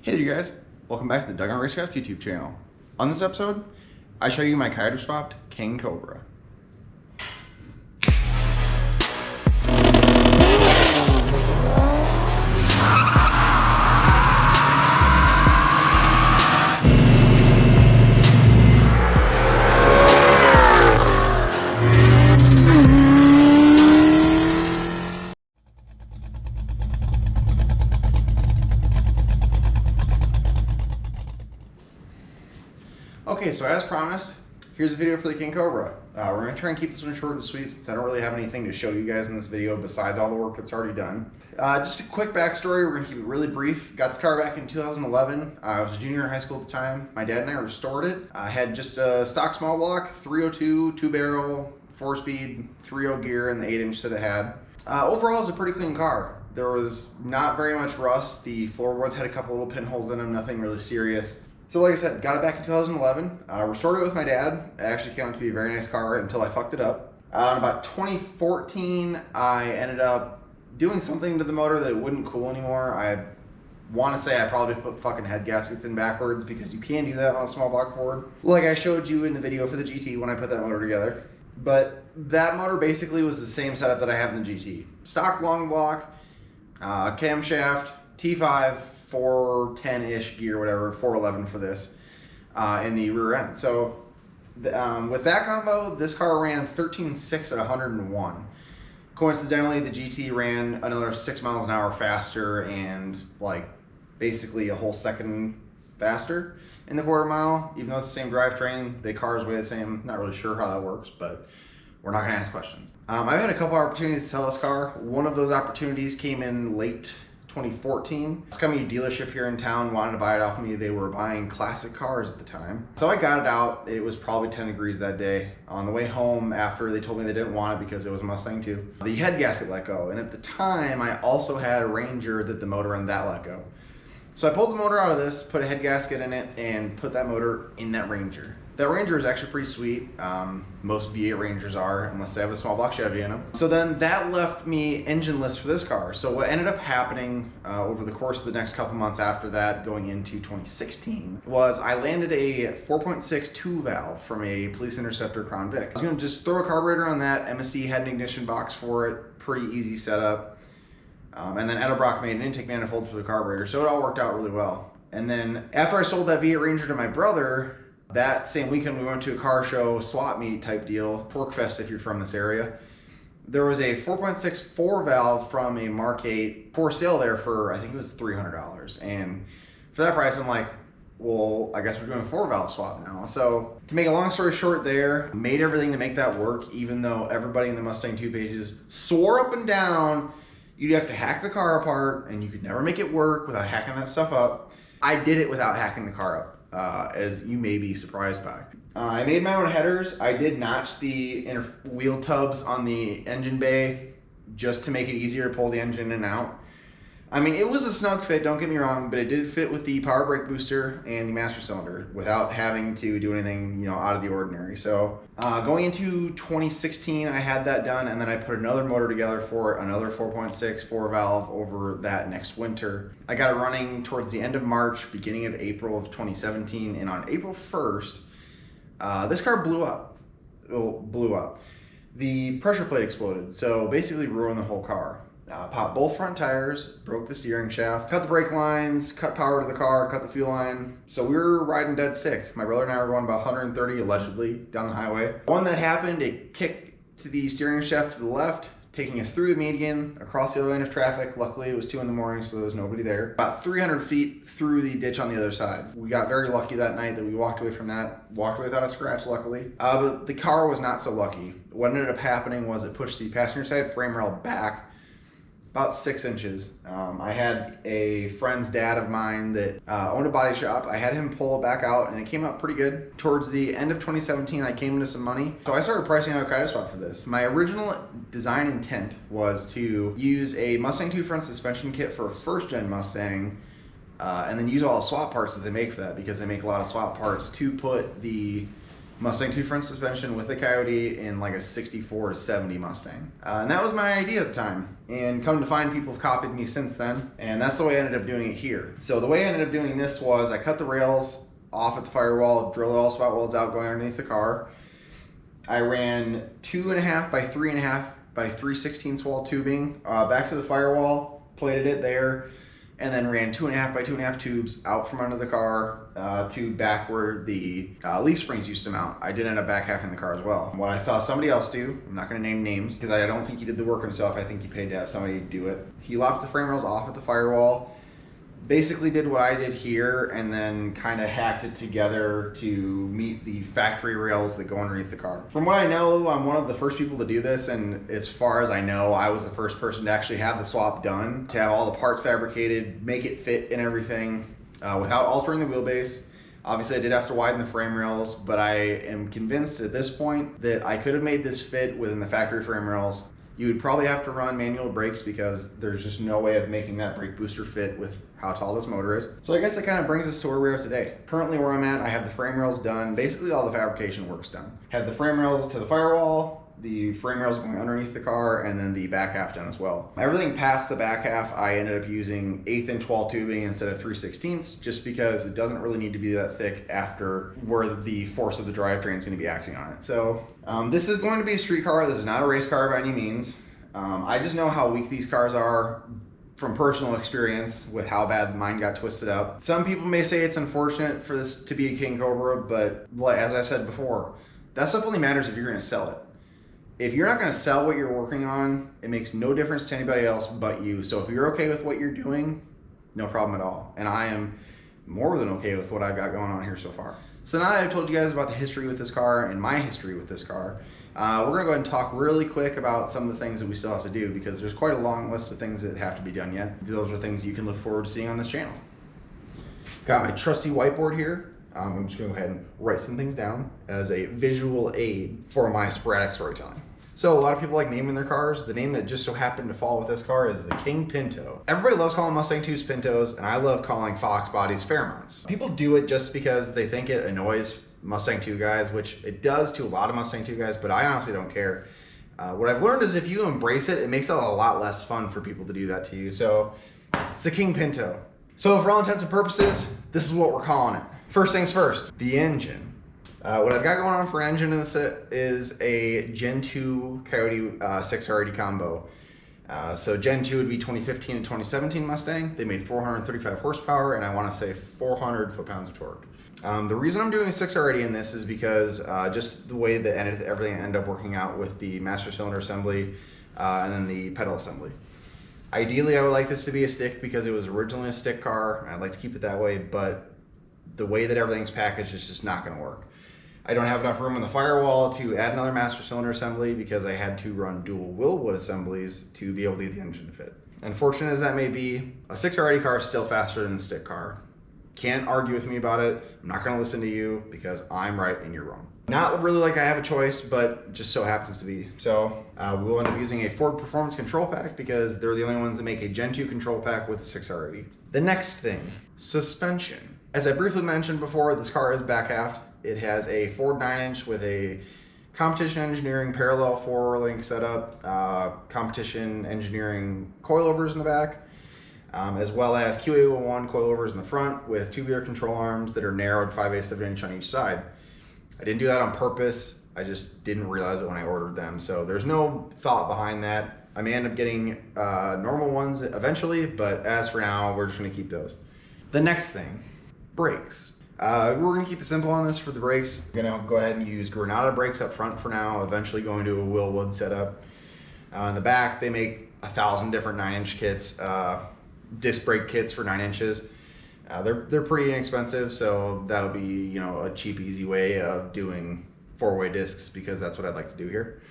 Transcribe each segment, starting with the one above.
Hey there, you guys. Welcome back to the Doug on Racecraft YouTube channel. On this episode, I show you my Coyote swapped King Cobra. Okay, so as promised, here's a video for the King Cobra. We're going to try and keep this one short and sweet since I don't really have anything to show you guys in this video besides all the work that's already done. Just a quick backstory, we're going to keep it really brief. Got this car back in 2011. I was a junior in high school at the time. My dad and I restored it. I had just a stock small block, 302, 2-barrel, 4-speed, 3.0 gear, and the 8-inch that it had. Overall, it's a pretty clean car. There was not very much rust. The floorboards had a couple little pinholes in them, nothing really serious. So like I said, got it back in 2011, restored it with my dad. It actually came out to be a very nice car until I fucked it up. In about 2014, I ended up doing something to the motor that wouldn't cool anymore. I want to say I probably put fucking head gaskets in backwards because you can do that on a small block Ford, like I showed you in the video for the GT when I put that motor together. But that motor basically was the same setup that I have in the GT. Stock long block, camshaft, T5, 410-ish gear, whatever, 411 for this, in the rear end. So with that combo, this car ran 13.6 at 101. Coincidentally, the GT ran another 6 miles an hour faster and like basically a whole second faster in the quarter mile. Even though it's the same drivetrain, the cars weigh the same. Not really sure how that works, but we're not going to ask questions. I've had a couple opportunities to sell this car. One of those opportunities came in late 2014. This company dealership here in town wanted to buy it off me. They were buying classic cars at the time. So I got it out. It was probably 10 degrees that day. On the way home after they told me they didn't want it because it was a Mustang II, the head gasket let go. And at the time, I also had a Ranger that the motor on that let go. So I pulled the motor out of this, put a head gasket in it, and put that motor in that Ranger. That Ranger is actually pretty sweet. Most V8 Rangers are, unless they have a small block Chevy in them. So then that left me engineless for this car. So what ended up happening over the course of the next couple months after that, going into 2016, was I landed a 4.6 2-valve from a Police Interceptor Crown Vic. I was gonna just throw a carburetor on that. MSC had an ignition box for it, pretty easy setup. And then Edelbrock made an intake manifold for the carburetor, so it all worked out really well. And then after I sold that V8 Ranger to my brother, that same weekend we went to a car show, swap meet type deal, Pork Fest if you're from this area. There was a 4.6 4-valve from a Mark 8 for sale there for, I think it was $300. And for that price, I'm like, well, I guess we're doing a 4-valve swap now. So to make a long story short there, made everything to make that work, even though everybody in the Mustang II pages swore up and down you'd have to hack the car apart and you could never make it work without hacking that stuff up. I did it without hacking the car up, as you may be surprised by. I made my own headers. I did notch the inner wheel tubs on the engine bay just to make it easier to pull the engine in and out. I mean, it was a snug fit, don't get me wrong, but it did fit with the power brake booster and the master cylinder without having to do anything, out of the ordinary. So going into 2016, I had that done, and then I put another motor together for another 4.6 4-valve over that next winter. I got it running towards the end of March, beginning of April of 2017, and on April 1st, this car blew up. Well, blew up. The pressure plate exploded, so basically ruined the whole car. Popped both front tires, broke the steering shaft, cut the brake lines, cut power to the car, cut the fuel line. So we were riding dead stick. My brother and I were going about 130 allegedly down the highway. When that happened, it kicked to the steering shaft to the left, taking us through the median, across the other lane of traffic. Luckily, it was 2 in the morning, so there was nobody there. About 300 feet through the ditch on the other side. We got very lucky that night that we walked away from that. Walked away without a scratch, luckily. But the car was not so lucky. What ended up happening was it pushed the passenger side frame rail back about 6 inches. I had a friend's dad of mine that owned a body shop. I had him pull it back out and it came out pretty good. Towards the end of 2017, I came into some money. So I started pricing out a Coyote swap for this. My original design intent was to use a Mustang II front suspension kit for a first-gen Mustang and then use all the swap parts that they make for that because they make a lot of swap parts to put the Mustang II front suspension with a Coyote in like a 64 to 70 Mustang. And that was my idea at the time. And come to find, people have copied me since then. And that's the way I ended up doing it here. So the way I ended up doing this was I cut the rails off at the firewall, drilled all spot welds out going underneath the car. I ran 2.5 by 3.5 by 3/16 wall tubing back to the firewall, plated it there, and then ran 2.5 by 2.5 tubes out from under the car to back where the leaf springs used to mount. I did end up back halving the car as well. What I saw somebody else do, I'm not going to name names because I don't think he did the work himself. I think he paid to have somebody do it. He lopped the frame rails off at the firewall, basically did what I did here, and then kind of hacked it together to meet the factory rails that go underneath the car. From what I know, I'm one of the first people to do this, and as far as I know, I was the first person to actually have the swap done, to have all the parts fabricated, make it fit and everything, without altering the wheelbase. Obviously, I did have to widen the frame rails, but I am convinced at this point that I could have made this fit within the factory frame rails. You would probably have to run manual brakes because there's just no way of making that brake booster fit with how tall this motor is. So I guess that kind of brings us to where we are today. Currently where I'm at, I have the frame rails done. Basically all the fabrication work's done. Had the frame rails to the firewall, the frame rails going underneath the car, and then the back half done as well. Everything past the back half, I ended up using 1/8" wall tubing instead of 3/16, just because it doesn't really need to be that thick after where the force of the drivetrain is going to be acting on it. So this is going to be a street car. This is not a race car by any means. I just know how weak these cars are from personal experience with how bad mine got twisted up. Some people may say it's unfortunate for this to be a King Cobra, but as I said before, that stuff only matters if you're going to sell it. If you're not going to sell what you're working on, it makes no difference to anybody else but you. So if you're okay with what you're doing, no problem at all. And I am more than okay with what I've got going on here so far. So now that I've told you guys about the history with this car and my history with this car, we're going to go ahead and talk really quick about some of the things that we still have to do, because there's quite a long list of things that have to be done yet. Those are things you can look forward to seeing on this channel. Got my trusty whiteboard here. I'm just going to go ahead and write some things down as a visual aid for my sporadic storytelling. So a lot of people like naming their cars. The name that just so happened to fall with this car is the King Pinto. Everybody loves calling Mustang IIs Pintos, and I love calling Fox bodies Fairmonts. People do it just because they think it annoys Mustang II guys, which it does to a lot of Mustang II guys, but I honestly don't care. What I've learned is if you embrace it, it makes it a lot less fun for people to do that to you. So it's the King Pinto. So for all intents and purposes, this is what we're calling it. First things first, the engine. What I've got going on for engine in this is a Gen 2 Coyote 6R80 combo. So Gen 2 would be 2015 and 2017 Mustang. They made 435 horsepower and I want to say 400 foot-pounds of torque. The reason I'm doing a 6R80 in this is because just the way that everything ended up working out with the master cylinder assembly and then the pedal assembly. Ideally, I would like this to be a stick because it was originally a stick car, and I'd like to keep it that way, but the way that everything's packaged is just not going to work. I don't have enough room on the firewall to add another master cylinder assembly because I had to run dual Willwood assemblies to be able to get the engine to fit. Unfortunate as that may be, a 6R80 car is still faster than a stick car. Can't argue with me about it. I'm not going to listen to you because I'm right and you're wrong. Not really like I have a choice, but just so happens to be. So we'll end up using a Ford Performance Control Pack because they're the only ones that make a Gen 2 control pack with a 6R80. The next thing, suspension. As I briefly mentioned before, this car is back halved. It has a Ford 9-inch with a Competition Engineering parallel 4-link setup, Competition Engineering coilovers in the back, as well as QA01 coilovers in the front with tubular control arms that are narrowed 5/8 of an inch on each side. I didn't do that on purpose. I just didn't realize it when I ordered them. So there's no thought behind that. I may end up getting normal ones eventually, but as for now, we're just gonna keep those. The next thing, brakes. We're gonna keep it simple on this for the brakes. I'm gonna go ahead and use Granada brakes up front for now, eventually going to a Willwood setup. In the back, they make 1,000 different 9-inch kits, disc brake kits for 9 inches. They're pretty inexpensive, so that'll be a cheap, easy way of doing 4-way discs because that's what I'd like to do here.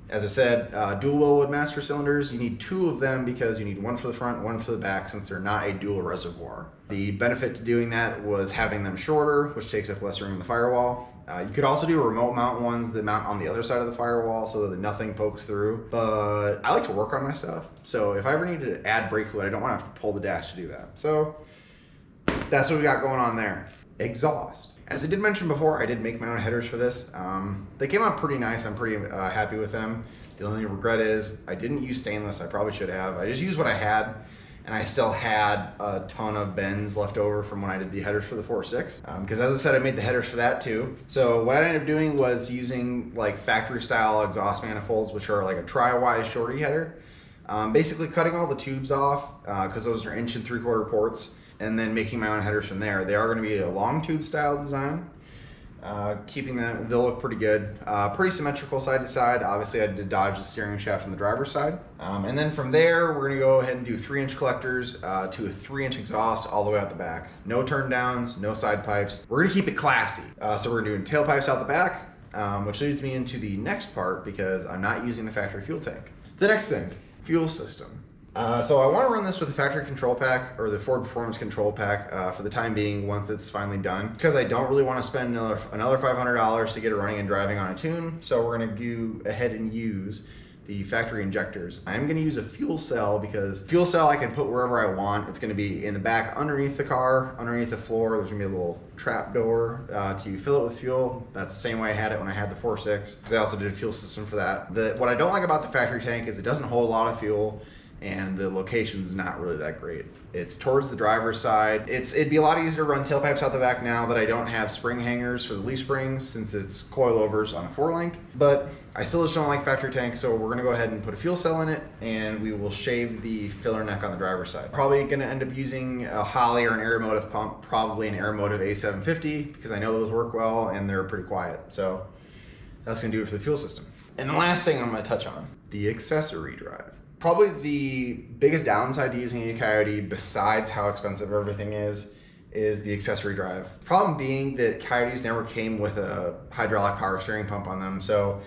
As I said, dual Willwood master cylinders, you need 2 of them because you need one for the front, one for the back, since they're not a dual reservoir. The benefit to doing that was having them shorter, which takes up less room in the firewall. You could also do remote mount ones that mount on the other side of the firewall so that nothing pokes through, but I like to work on my stuff. So if I ever need to add brake fluid, I don't want to have to pull the dash to do that. So that's what we got going on there. Exhaust. As I did mention before, I did make my own headers for this. They came out pretty nice. I'm pretty happy with them. The only regret is I didn't use stainless. I probably should have. I just used what I had, and I still had a ton of bends left over from when I did the headers for the 4.6. Because as I said, I made the headers for that too. So what I ended up doing was using like factory style exhaust manifolds, which are like a tri-wise shorty header. Basically cutting all the tubes off because those are 1 3/4 ports, and then making my own headers from there. They are going to be a long tube style design. Keeping them, they'll look pretty good. Pretty symmetrical side to side. Obviously I did dodge the steering shaft from the driver's side. And then from there, we're gonna go ahead and do 3-inch collectors to a 3-inch exhaust all the way out the back. No turn downs, no side pipes. We're gonna keep it classy. So we're gonna do tailpipes out the back, which leads me into the next part because I'm not using the factory fuel tank. The next thing, fuel system. So I want to run this with the factory control pack or the Ford Performance control pack for the time being once it's finally done, because I don't really want to spend another $500 to get it running and driving on a tune. So we're going to go ahead and use the factory injectors. I'm going to use a fuel cell because fuel cell I can put wherever I want. It's going to be in the back underneath the car, underneath the floor. There's going to be a little trap door to fill it with fuel. That's the same way I had it when I had the 4.6, because I also did a fuel system for that. What I don't like about the factory tank is it doesn't hold a lot of fuel, and the location's not really that great. It's towards the driver's side. It'd be a lot easier to run tailpipes out the back now that I don't have spring hangers for the leaf springs, since it's coilovers on a 4-link. But I still just don't like factory tanks, so we're gonna go ahead and put a fuel cell in it, and we will shave the filler neck on the driver's side. Probably gonna end up using a Holley or an Aeromotive pump, probably an Aeromotive A750, because I know those work well and they're pretty quiet. So that's gonna do it for the fuel system. And the last thing I'm gonna touch on, the accessory drive. Probably the biggest downside to using a Coyote, besides how expensive everything is the accessory drive. Problem being that Coyotes never came with a hydraulic power steering pump on them, so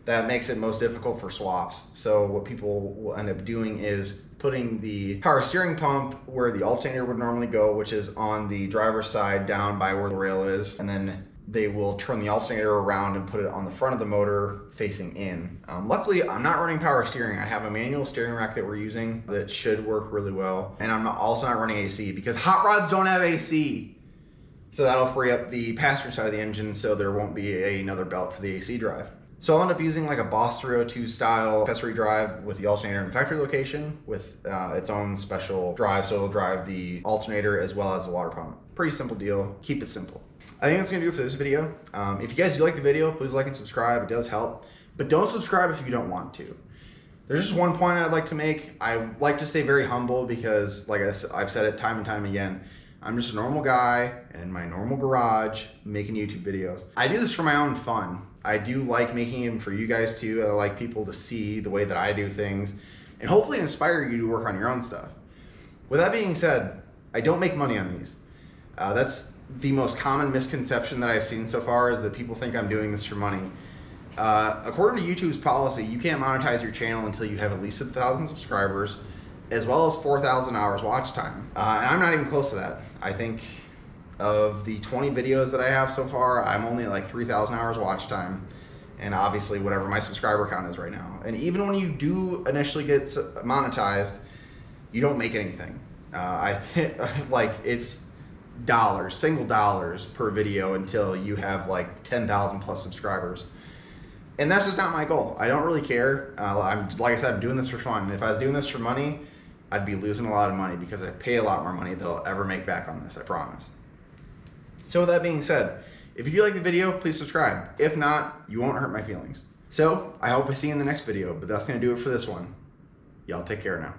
that makes it most difficult for swaps. So what people will end up doing is putting the power steering pump where the alternator would normally go, which is on the driver's side down by where the rail is, and then they will turn the alternator around and put it on the front of the motor facing in. Luckily, I'm not running power steering. I have a manual steering rack that we're using that should work really well. And I'm also not running AC because hot rods don't have AC. So that'll free up the passenger side of the engine, so there won't be another belt for the AC drive. So I'll end up using like a Boss 302 style accessory drive with the alternator in the factory location with its own special drive, so it'll drive the alternator as well as the water pump. Pretty simple deal. Keep it simple. I think that's gonna do it for this video. If you guys do like the video, please like and subscribe. It does help. But don't subscribe if you don't want to. There's just one point I'd like to make. I like to stay very humble because, like I've said it time and time again, I'm just a normal guy in my normal garage making YouTube videos. I do this for my own fun. I do like making them for you guys too. I like people to see the way that I do things and hopefully inspire you to work on your own stuff. With that being said, I don't make money on these. That's the most common misconception that I've seen so far, is that people think I'm doing this for money. According to YouTube's policy, you can't monetize your channel until you have at least 1,000 subscribers, as well as 4,000 hours watch time. And I'm not even close to that. I think of the 20 videos that I have so far, I'm only at like 3,000 hours watch time, and obviously whatever my subscriber count is right now. And even when you do initially get monetized, you don't make anything. Like it's single dollars per video until you have like 10,000 plus subscribers. And that's just not my goal. I don't really care. Like I said, I'm doing this for fun. If I was doing this for money, I'd be losing a lot of money because I pay a lot more money than I'll ever make back on this, I promise. So with that being said, if you do like the video, please subscribe. If not, you won't hurt my feelings. So I hope I see you in the next video, but that's gonna do it for this one. Y'all take care now.